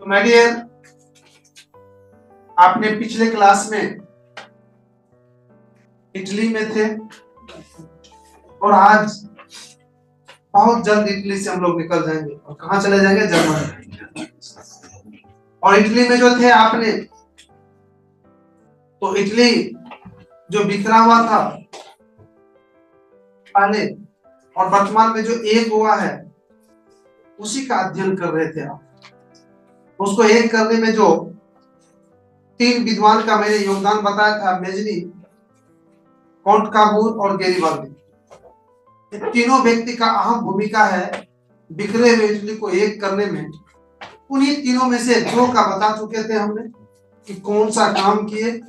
My dear, आपने पिछले class में इटली में थे और आज बहुत जल्द इटली से हम लोग निकल जाएंगे और कहाँ चले जाएंगे? जर्मनी। और इटली में जो थे आपने, तो इटली जो बिखरा हुआ था पहले और वर्तमान में जो एक हुआ है उसी का अध्ययन कर रहे थे आप। उसको एक करने में जो तीन विद्वान का मैंने योगदान बताया था, मेजनी, काउंट काबूर और गैरीबाल्दी, तीनों व्यक्ति का अहम भूमिका है बिखरे हुए इटली को एक करने में। उन्हीं तीनों में से दो का बता चुके थे हमने कि कौन सा काम किए,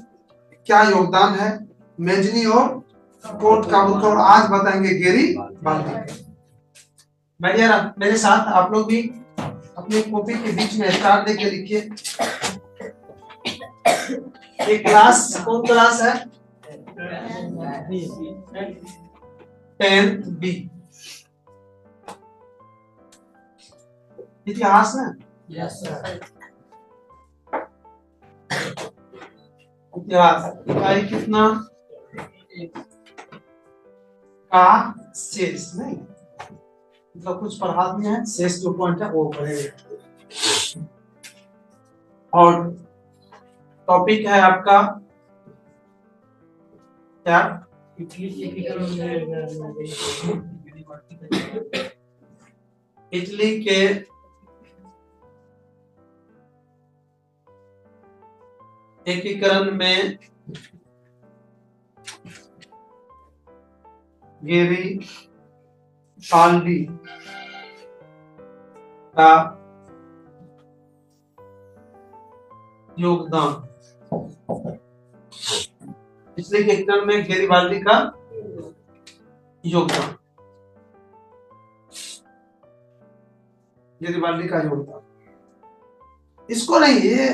क्या योगदान है, मेजनी और काउंट काबूर का, और आज बताएंगे गैरीबाल्दी। मेरे साथ आप लोग भी अपनी कॉपी के बीच में स्टार देके लिखिए। ये क्लास कौन क्लास है? 10B इतिहास ना? Yes sir. इतिहास इकाई कितना का शेष नहीं, मतलब कुछ पढ़ा दिया है, शेष जो पॉइंट है वो पढ़ेंगे। और टॉपिक है आपका क्या? इटली के एकीकरण में गैरीबाल्दी का योगदान। इसलिए के एकीकरण में गैरीबाल्दी का योगदान, गैरीबाल्दी का योगदान। इसको नहीं, ये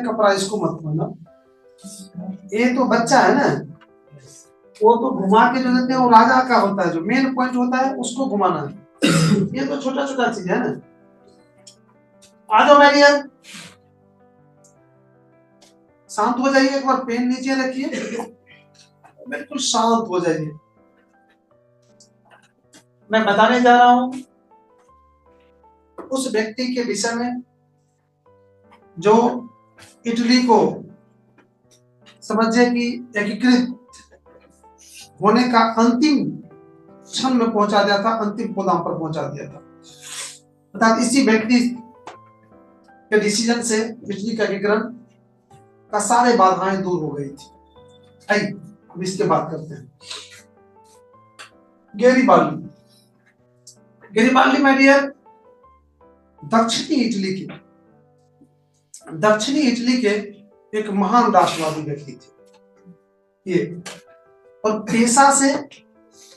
कपड़ा इसको मत खोलना, ये तो बच्चा है ना, वो तो घुमा के जो देते हैं वो राजा का होता है, जो मेन पॉइंट होता है उसको घुमाना है। ये तो छोटा छोटा चीज है ना। आ जाओ मेरी, शांत हो जाइए, एक बार पेन नीचे रखिए, बिल्कुल शांत हो जाइए। मैं बताने जा रहा हूं उस व्यक्ति के विषय में जो इटली को समझिए कि एकीकृत होने का अंतिम क्षण में पहुंचा दिया था, अंतिम गोदाम पर पहुंचा दिया था। अर्थात इसी व्यक्ति के डिसीजन से इटली का एकीकरण का सारे बाधाएं दूर हो गई थी। आइए अब इसके बात करते हैं। गैरीबाल्दी, गैरीबाल्दी माय डियर, दक्षिणी इटली के एक महान राष्ट्रवादी व्यक्ति थे ये। और पेशा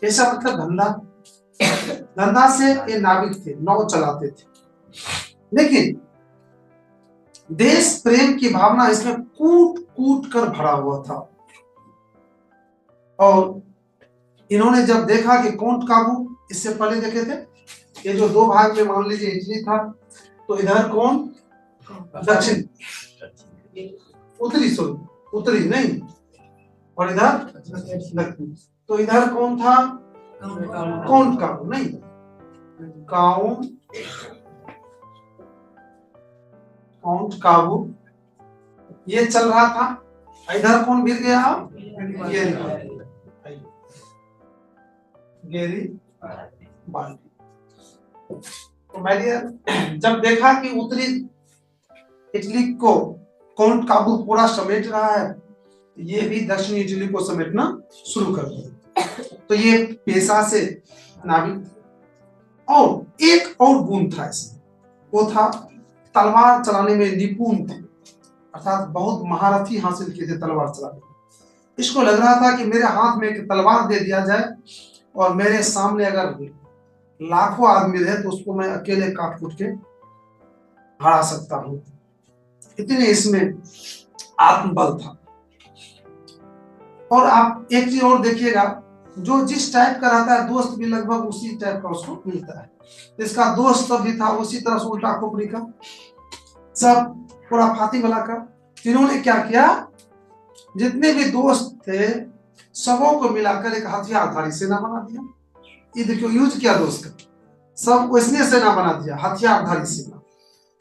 मतलब धंधा से ये नाविक थे, नाव चलाते थे। लेकिन देश प्रेम की भावना इसमें कूट कूट कर भरा हुआ था। और इन्होंने जब देखा कि काउंट काबू, इससे पहले देखे थे ये जो दो भाग में मान लीजिए इटली था, तो इधर कौन? दक्षिण, उत्तरी नहीं, और इधर दक्षिण। तो इधर कौन था? काउंट काबू नहीं, काउंट काबू ये चल रहा था। इधर कौन गिर गया? गैरीबाल्दी। तो मैंने जब देखा कि उत्तरी इटली को काउंट काबू पूरा समेट रहा है, ये भी दक्षिणी इटली को समेटना शुरू कर दिया। तो ये पेशा से नाविक, और एक और गुण था इसमें, वो था तलवार चलाने में निपुण थे, अर्थात बहुत महारथी हासिल किए थे तलवार चलाने में। इसको लग रहा था कि मेरे हाथ में एक तलवार दे दिया जाए और मेरे सामने अगर लाखों आदमी रहे तो उसको मैं अकेले काट कूट के हरा सकता हूं। इतने इसमें आत्मबल था। और आप एक चीज और देखिएगा, जो जिस टाइप का रहता है दोस्त भी लगभग उसी टाइप का उसको मिलता है। इसका दोस्त तब भी था उसी तरह से उल्टा खोपड़ी का, सब पूरा फाती मिलाकर इन्होंने क्या किया, जितने भी दोस्त थे सबों को मिलाकर एक हथियारधारी सेना बना दिया। ये देखो यूज किया दोस्त का, सब इसने सेना बना दिया, हथियारधारी सेना।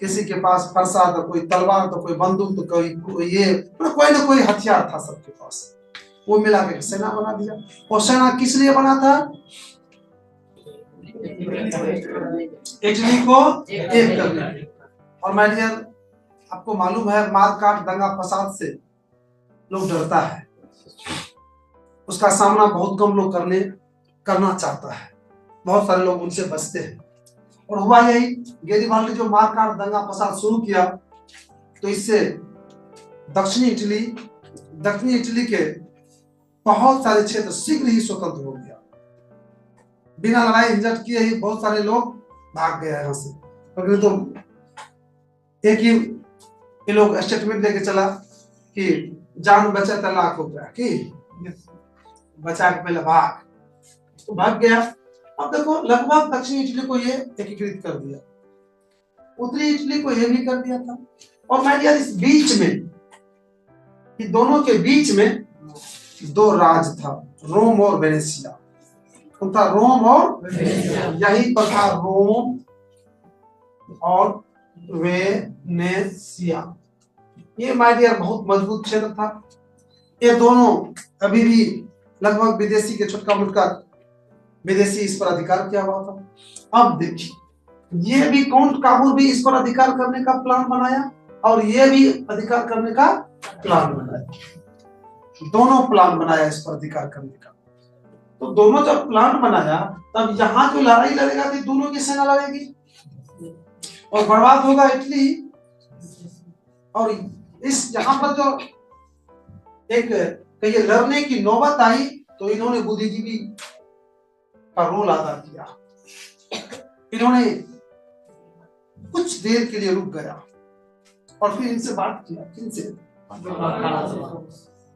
किसी के पास फरसा तो कोई तलवार तो कोई बंदूक तो कोई ये कोई ना कोई हथियार था सबके पास, वो मिला के सेना बना दिया। और सेना किस लिए बना था? इटली को एक करने। और माय डियर, आपको मालूम है मारकाट दंगा फसाद से लोग डरता है, उसका सामना बहुत कम लोग करना चाहता है, बहुत सारे लोग उनसे बचते हैं। और हुआ यही, गेरिबाल्डी जो मारकाट दंगा फसाद शुरू किया तो इससे दक्षिणी इटली के बहुत सारे क्षेत्र शीघ्र ही स्वतंत्र हो गया। बिना लड़ाई झंझट किए ही बहुत सारे लोग भाग गए यहाँ से। तो एक ही ये लोग स्टेटमेंट लेके चला कि जान बचा तो लाख हो गया, कि बचा के पहले भाग गया। अब देखो लगभग दक्षिणी इटली को ये एकीकृत कर दिया, उत्तरी इटली को ये भी कर दिया था। और मैं यार इस बीच में, दोनों के बीच में दो राज था, रोम और वेनेसिया। उनका रोम और यही पर था, रोम और वेनेसिया। ये माय डियर बहुत मजबूत क्षेत्र था। ये दोनों अभी भी लगभग विदेशी के छोटका मोटका विदेशी इस पर अधिकार किया हुआ था। अब देखिए ये भी काउंट काबूल भी इस पर अधिकार करने का प्लान बनाया और ये भी अधिकार करने का प्लान बनाया, दोनों प्लान बनाया इस पर अधिकार करने का। तो दोनों जब प्लान बनाया तब यहाँ जो लड़ाई लड़ेगा तो दोनों की सेना लड़ेगी और बर्बाद होगा इटली। और इस यहाँ पर जो एक कहिए लड़ने की नौबत आई तो इन्होंने बुद्धिजीवी का रोल अदा किया। इन्होंने कुछ देर के लिए रुक गया और फिर इनसे बात किया, किनसे,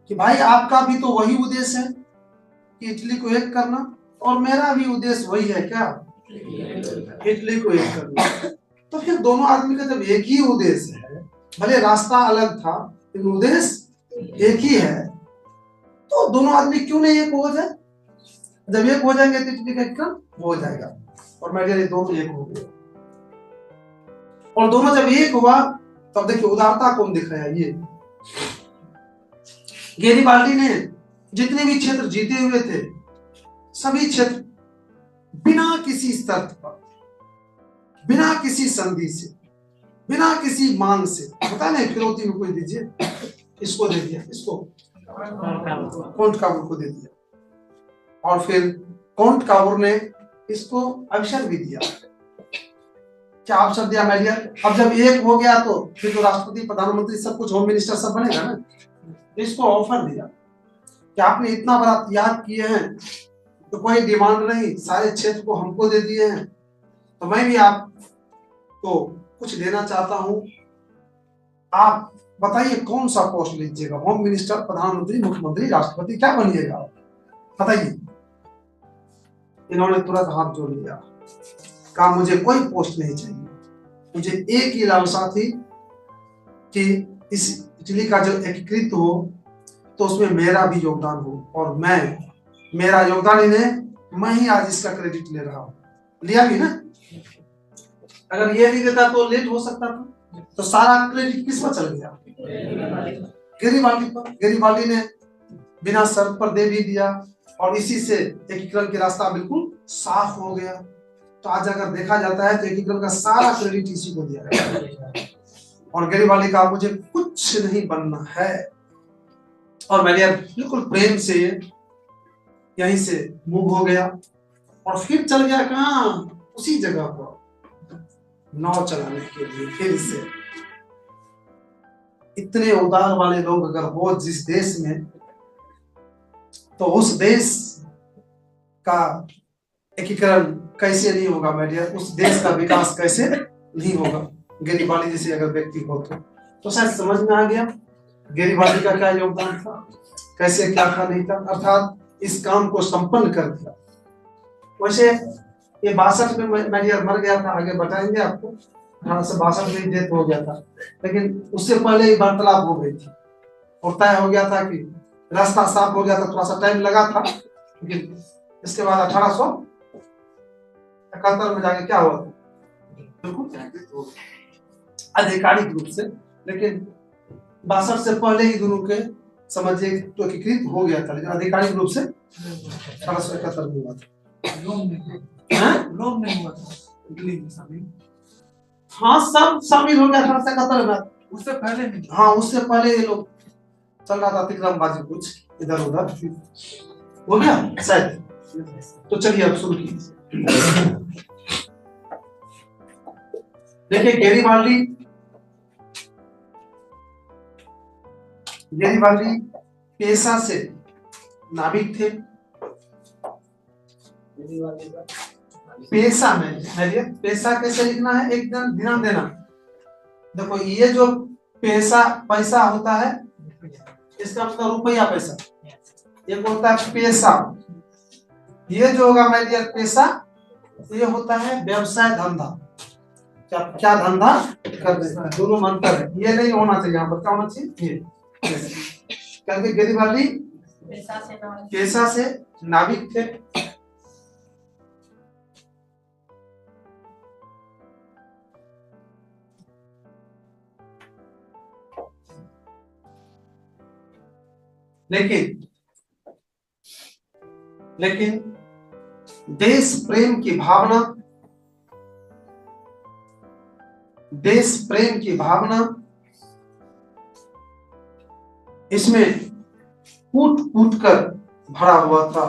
कि भाई आपका भी तो वही उद्देश्य है कि इटली को एक करना और मेरा भी उद्देश्य वही है क्या, इटली को एक करना। तो फिर दोनों आदमी का जब एक ही उद्देश्य है, भले रास्ता अलग था लेकिन उद्देश्य एक ही है, तो दोनों आदमी क्यों नहीं एक हो जाए। जब एक हो जाएंगे तो इटली का एक हो जाएगा। और मैं दोनों एक हो गए और दोनों जब एक हुआ तब देखिए उदारता कौन दिखाया। ये गेरिबाल्डी ने जितने भी क्षेत्र जीते हुए थे सभी क्षेत्र बिना किसी शर्त पर, बिना किसी संधि से, बिना किसी मांग से, पता नहीं फिरौती में कोई दीजिए, इसको दे दिया, इसको काउंट काबूल को दे दिया। और फिर काउंट काबूल ने इसको अवसर भी दिया। क्या अवसर दिया मैं डियर? अब जब एक हो गया तो फिर तो राष्ट्रपति, प्रधानमंत्री, सब कुछ, होम मिनिस्टर सब बनेगा ना। इसको ऑफर दिया कि आपने इतना बड़ा त्याग किए हैं तो कोई डिमांड नहीं, सारे क्षेत्र को हमको दे दिए हैं तो मैं भी आपको कुछ देना चाहता हूं। आप बताइए कौन सा पोस्ट लीजिएगा, होम मिनिस्टर, प्रधानमंत्री, मुख्यमंत्री, राष्ट्रपति, क्या बनिएगा बताइए। इन्होंने तुरंत हाथ जोड़ लिया, कहा मुझे कोई पोस्ट नहीं चाहिए, मुझे एक ही लालसा थी कि इस इटली का जो एकीकृत हो तो उसमें मेरा भी योगदान हो और मेरा योगदान इन्हें, मैं ही आज इसका क्रेडिट ले रहा हूं। लिया भी ना, अगर ये नहीं देता तो लेट हो सकता था, तो सारा क्रेडिट किस पर चल गया, गेरिबाल्डी पर। गेरिबाल्डी ने बिना शर्त पर दे भी दिया और इसी से एकीकरण के रास्ता बिल्कुल साफ हो गया। तो आज अगर देखा जाता है तो एकीकरण का सारा क्रेडिट इसी को दिया गया और गेरिबाल्डी का मुझे कुछ नहीं बनना है। और मैंने बिल्कुल प्रेम से यहीं से मूव हो गया और फिर चल गया कहाँ, उसी जगह पर नाव चलाने के लिए। फिर से इतने उदार वाले लोग अगर हो जिस देश में, तो उस देश का एकीकरण कैसे नहीं होगा मैं डियर, उस देश का विकास कैसे नहीं होगा। गेरिबाल्डी जैसे अगर व्यक्ति हो तो शायद समझ में आ गया गेरिबाल्डी का क्या योगदान था, कैसे क्या था नहीं था, अर्थात इस काम को संपन्न कर दिया। वैसे ये 62 में मैं मर गया था, आगे बताएंगे आपको। 1862 में डेथ हो गया था, लेकिन उससे पहले ही वार्तालाप हो गई थी और तय हो गया था कि रास्ता साफ हो गया था। थोड़ा सा टाइम लगा था, लेकिन इसके बाद 1871 में जाके क्या हुआ था, बिल्कुल आधिकारिक रूप से। लेकिन 62 से पहले ही दोनों के समझिए तो एकीकृत हो गया था, लेकिन आधिकारिक रूप से 1871 में हुआ था। रोम नहीं हुआ था इटली में शामिल। हाँ, सब शामिल हो गया 1871 में। उससे पहले नहीं। हाँ, उससे पहले ये लोग चल रहा था तिकड़मबाजी, कुछ इधर उधर हो गया शायद। तो चलिए अब शुरू कीजिए। देखिए गैरीबाल्डी पेशा से नाविक थे। पेशा में पैसा कैसे लिखना है, एक दिन ध्यान देना। देखो ये जो पैसा पैसा होता है, इसका मतलब रुपया पैसा, एक होता है पैसा। ये जो होगा मैं डियर पैसा, ये होता है व्यवसाय धंधा। क्या क्या धंधा करते हैं, दोनों में अंतर है। ये नहीं होना चाहिए यहाँ पर, क्या होना चाहिए ये, क्योंकि गैरीबाल्डी पेशा से नाविक थे। लेकिन देश प्रेम की भावना, देश प्रेम की भावना इसमें कूट कूट कर भरा हुआ था।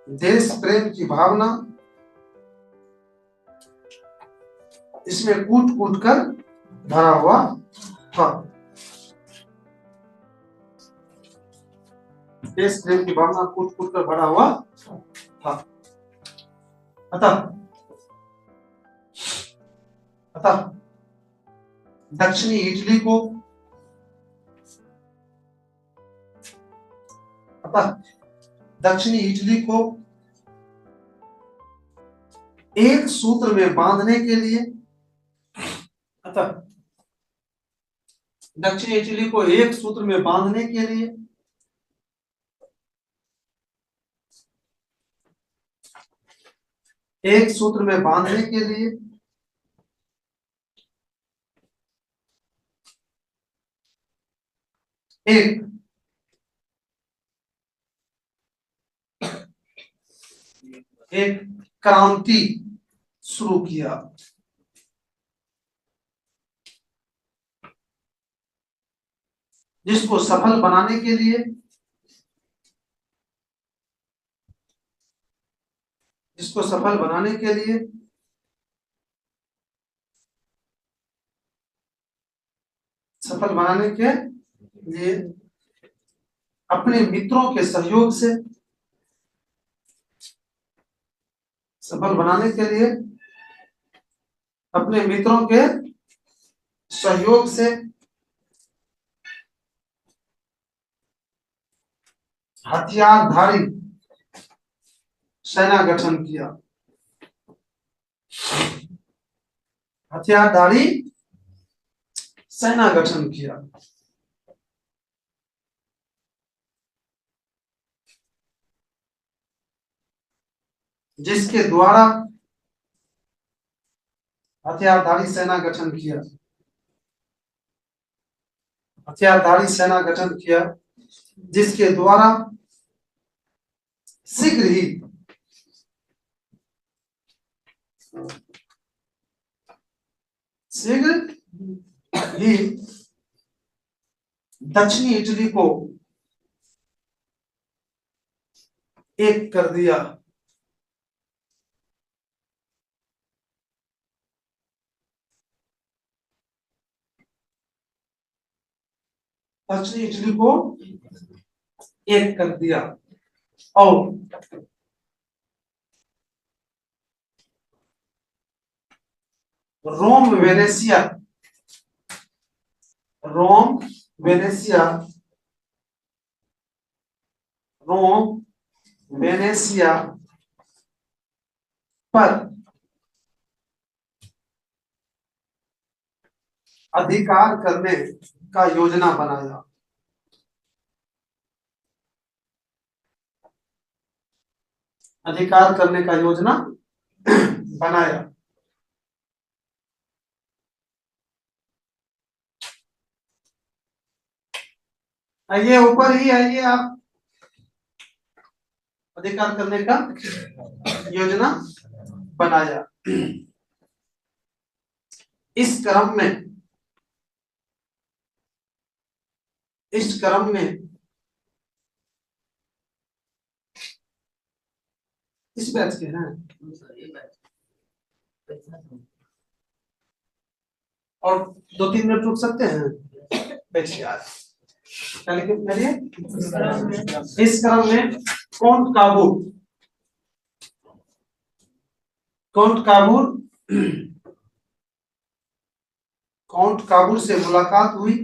देश प्रेम की भावना इसमें कूट कूट कर भरा हुआ था। देश प्रेम की भावना कूट कूट कर भरा हुआ था। अतः दक्षिणी इटली को एक सूत्र में बांधने के लिए, दक्षिणी इटली को एक सूत्र में बांधने के लिए एक सूत्र में बांधने के लिए एक क्रांति शुरू किया। जिसको सफल बनाने के लिए अपने मित्रों के सहयोग से हथियारधारी सेना गठन किया। जिसके द्वारा हथियारधारी सेना गठन किया, जिसके द्वारा शीघ्र ही दक्षिणी इटली को एक कर दिया। दक्षिणी इटली को एक कर दिया और रोम वेनेसिया रोम, वेनेसिया पर अधिकार करने का योजना बनाया। अधिकार करने का योजना बनाया। आइए ऊपर ही आइए आप। अधिकार करने का योजना बनाया। इस क्रम में इस बैच के हैं और 2-3 मिनट रुक सकते हैं। बैठिए आज करिए। इस क्रम में काउंट काबूल से मुलाकात हुई।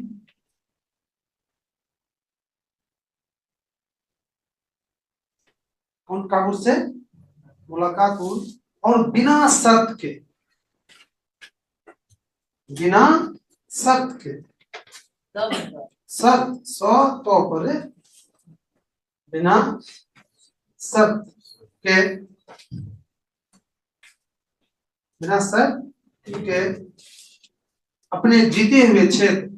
काउंट काबूल से मुलाकात हुई और बिना शर्त के बिना शर्त के अपने जीते हुए क्षेत्र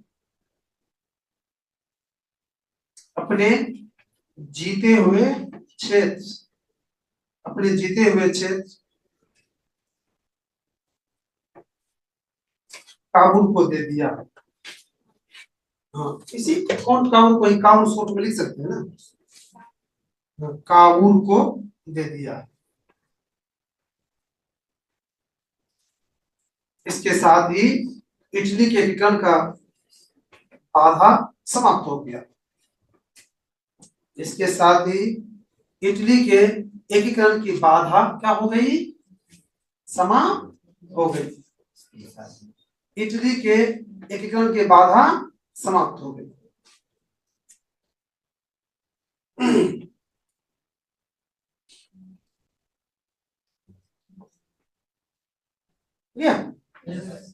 काबुल को दे दिया। हाँ, इसी काबुल को ही काबुल शॉर्ट में लिख सकते हैं ना। काबुल को दे दिया। इसके साथ ही इटली के एकीकरण का बाधा समाप्त हो गया। इसके साथ ही इटली के एकीकरण की बाधा क्या हो गई? समाप्त हो गई। इटली के एकीकरण की बाधा समाप्त हो गई।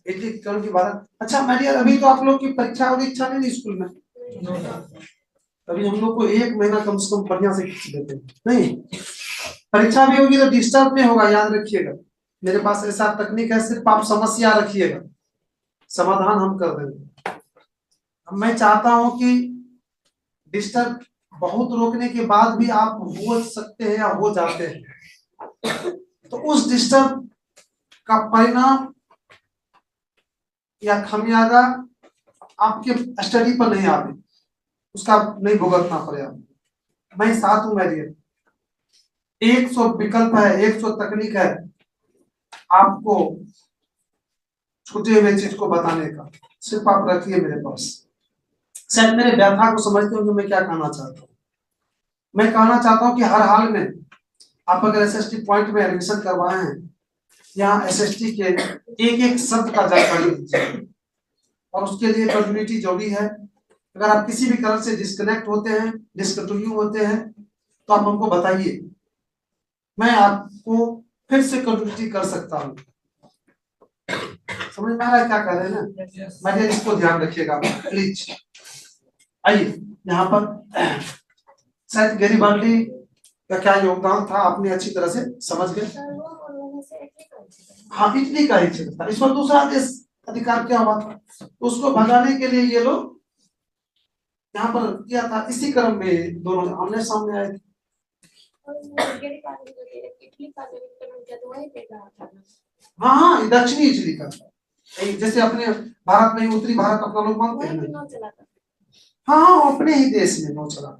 इटली एकीकरण की बाधा। अच्छा मैं अभी तो आप लोग की परीक्षा और इच्छा नहीं स्कूल में, अभी हम लोग को 1 महीना कम से कम बढ़िया से खींच देते हैं। नहीं, परीक्षा भी होगी तो डिस्टर्ब नहीं होगा, याद रखिएगा। मेरे पास ऐसा तकनीक है, सिर्फ आप समस्या रखिएगा, समाधान हम कर देंगे। मैं चाहता हूं कि डिस्टर्ब बहुत रोकने के बाद भी आप हो सकते हैं या हो जाते हैं, तो उस डिस्टर्ब का परिणाम या खमियाजा आपके स्टडी पर नहीं आवे, उसका नहीं भुगतना पड़े। मैं साथ हूं मेरी। 100 विकल्प है, 100 तकनीक है आपको छूटे हुए चीज को बताने का, सिर्फ आप रखिए मेरे पास। शायद मेरे व्याख्या को समझते होंगे मैं क्या कहना चाहता हूँ। मैं कहना चाहता हूँ कि हर हाल में आप अगर एसएसटी पॉइंट में एडमिशन करवाए हैं, यहाँ एसएसटी के एक शब्द का जानकारी दीजिए और उसके लिए कंटिन्यूटी जरूरी है। अगर आप किसी भी कारण से डिस्कनेक्ट होते हैं, डिसकंटिन्यू होते हैं, तो आप हमको बताइए, मैं आपको फिर से कंटिन्यूटी कर सकता हूँ। समझ में आ रहा है क्या कह रहे हैं ना? मैं इसको ध्यान रखिएगा प्लीज। आइए यहाँ पर शायद गैरीबाल्डी का क्या योगदान था आपने अच्छी तरह से समझ गए। हाँ, इटली का ही क्षेत्र था। इस पर दूसरा देश अधिकार क्या हुआ था, उसको भगाने के लिए ये लोग यहाँ पर किया था। इसी क्रम में दोनों आमने सामने आए थे। हाँ हाँ, दक्षिणी इटली का, जैसे अपने भारत में उत्तरी भारत अपना लोग मानते हैं। हाँ हाँ, अपने ही देश में नौ चला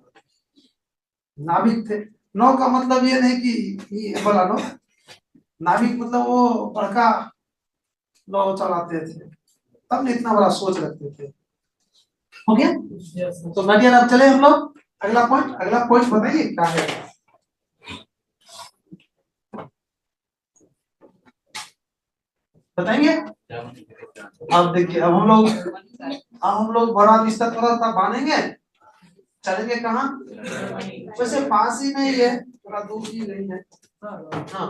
नाविक थे। नौ का मतलब ये नहीं कि ये बड़ा नौ, नाविक मतलब वो बड़का नौ चलाते थे, तब ने इतना बड़ा सोच रखते थे। हो गया? तो नदिया अब चले हम लोग अगला पॉइंट बताइए क्या है। बताएंगे? अब देखिए, अब हम लोग बड़ा बिस्तर थोड़ा सा बांधेंगे, चलेंगे कहाँ? वैसे पास ही नहीं है, थोड़ा दूर ही नहीं है। हाँ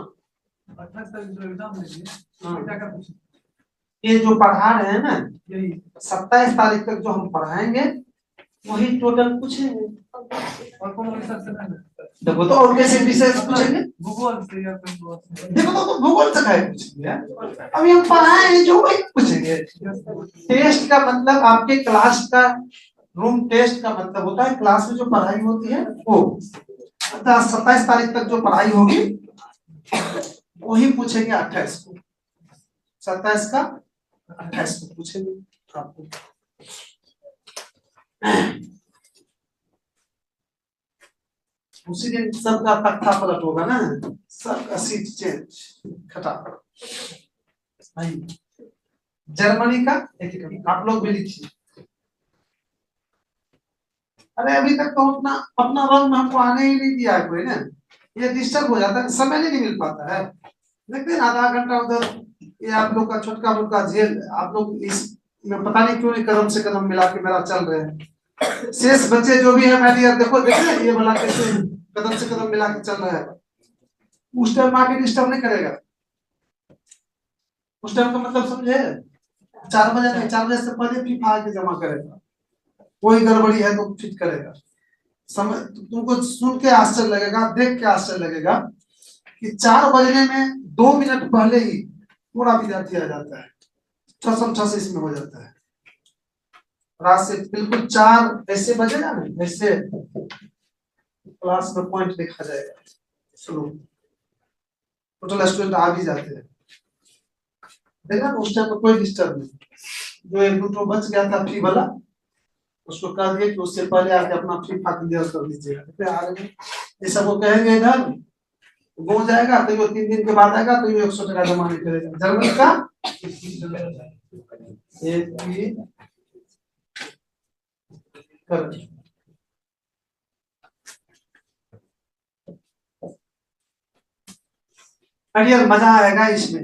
28 तारीख जो एग्जाम लेंगे हाँ। क्या क्या पूछेंगे? ये जो पढ़ा रहे हैं ना, यही 27 तारीख तक जो हम पढ़ाएंगे वही टोटल पूछेंगे। और कौन विषय से नहीं देखो तो और कैसे विषय से पूछेंगे? भूगोल से या कोई बात से देखो तो भूगोल से काहे पूछेंगे यार? अभी हम पढ़ाए हैं जो वही पूछेंगे। टेस्ट का मतलब आपके क्लास का रूम टेस्ट का मतलब होता है क्लास में जो पढ़ाई होती है वो। अर्थात 27 तारीख तक जो पढ़ाई होगी वही पूछेंगे 28 को। 27 का 28 को पूछेंगे आपको। उसी दिन सबका तख्ता पलट होगा ना, सबका सीट चेंज खटाखट। जर्मनी का एक आप लोग भी लिखिए। अरे अभी तक तो अपना अपना रंग हमको आने ही नहीं दिया है कोई ना, ये डिस्टर्ब हो जाता है, समय नहीं मिल पाता है। देखते हैं आधा घंटा उधर, ये आप लोग का छोटका मोटका झेल, आप लोग इस में पता नहीं क्यों नहीं कदम से कदम मिला के मेरा चल रहे हैं। शेष बच्चे जो भी है मैं देखो देख रहे हैं ये वाला कैसे कदम से कदम मिला के चल रहा है। उस टाइम आके डिस्टर्ब नहीं करेगा। उस टाइम का मतलब समझे, 4 बजे नहीं, 4 बजे से पहले फीफा आके जमा करेगा। कोई गड़बड़ी है तो ठीक करेगा। समय तुमको सुन के आश्चर्य लगेगा, देख के आश्चर्य लगेगा कि 4 बजने में 2 मिनट पहले ही पूरा विद्यार्थी आ जाता है, ठसम ठस इसमें हो जाता है। रात से बिल्कुल 4 ऐसे बजेगा ना, ऐसे क्लास में पॉइंट देखा जाएगा। शुरू टोटल स्टूडेंट आ भी जाते हैं, देखा उस टाइम पर कोई डिस्टर्ब नहीं। जो एक दो बच गया था फी वाला, उसको कह दिए कि उससे पहले आके अपना फी क्लियर कर लीजिएगा। आ रहे ये सबको कहेंगे इधर वो जाएगा, तो वो 3 दिन के बाद आएगा, तो ये 100 टका जमा नहीं करेगा। जर्मनी का एक भी कर अरे मजा आएगा इसमें,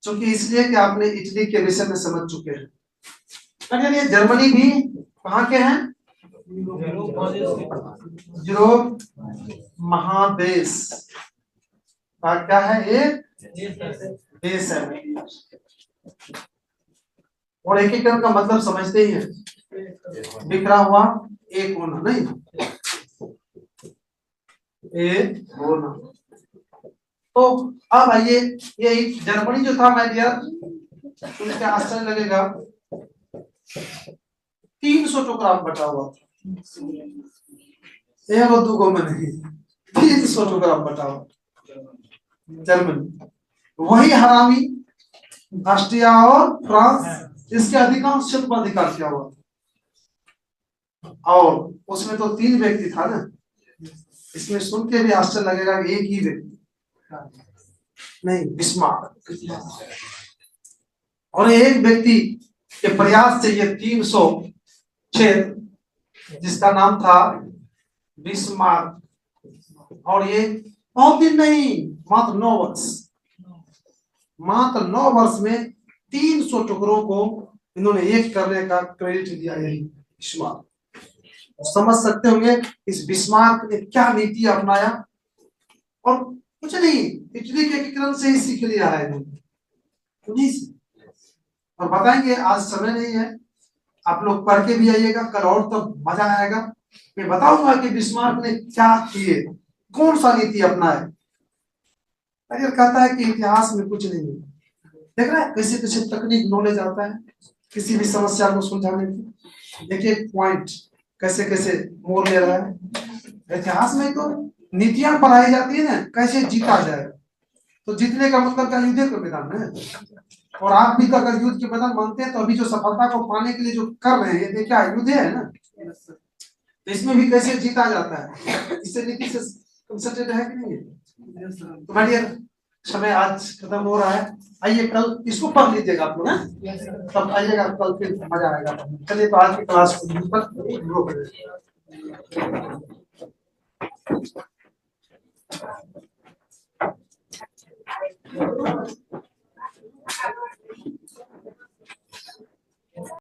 क्योंकि इसलिए कि आपने इटली के विषय में समझ चुके हैं। अगर ये जर्मनी भी कहाँ के हैं? यूरोप महादेश का क्या है, एक देश है। और एकीकरण का मतलब समझते ही है, बिखरा हुआ एक होना, नहीं एक होना। तो अब आइए, ये जर्मनी जो था मैं उनके आश्चर्य लगेगा 300 टुकड़ा बटा हुआ था, एक और दो में नहीं, 300 टुकड़ा बटा हुआ जर्मनी। वही हरामी ऑस्ट्रिया और फ्रांस इसके अधिकांश क्षेत्र पर अधिकार किया हुआ, और उसमें तो 3 व्यक्ति था ना। इसमें सुन के भी आश्चर्य लगेगा कि एक ही व्यक्ति नहीं, बिस्मार्क। और एक व्यक्ति के प्रयास से ये 300 क्षेत्र, जिसका नाम था बिस्मार्क, और ये बहुत दिन नहीं, मात्र 9 वर्ष, मात्र 9 वर्ष में 300 टुकड़ों को इन्होंने एक करने का क्रेडिट दिया। यही बिस्मार्क। समझ सकते होंगे इस बिस्मार्क ने क्या नीति अपनाया, और कुछ नहीं, इटली के एकीकरण से ही सीख लिया है इन्होंने। और बताएंगे, आज समय नहीं है, आप लोग पढ़ के भी आइएगा, कल और तो मजा आएगा। मैं बताऊंगा कि बिस्मार्क ने क्या किए, कौन सा नीति अपनाए। अगर कहता है कि इतिहास में कुछ नहीं है, देख रहा है कैसे कैसे तकनीक नॉलेज आता है किसी भी समस्या को सुलझाने की। देखिए पॉइंट कैसे कैसे मोड़ ले रहा है। इतिहास में तो नीतियां पढ़ाई जाती है ना, कैसे जीता जाए। तो जीतने का मतलब क्या, युद्ध के मैदान में। और आप भी तो अगर युद्ध के मैदान मानते हैं, तो अभी जो सफलता को पाने के लिए जो कर रहे हैं, ये क्या युद्ध है ना। तो इसमें भी कैसे जीता जाता है, इससे नीति से कंसल्टेड है कि नहीं है। तो भाई समय आज खत्म हो रहा है, आइए कल इसको पढ़ लीजिएगा आप लोग ना, तब आइएगा कल, फिर मजा आएगा। चलिए तो आज की क्लास को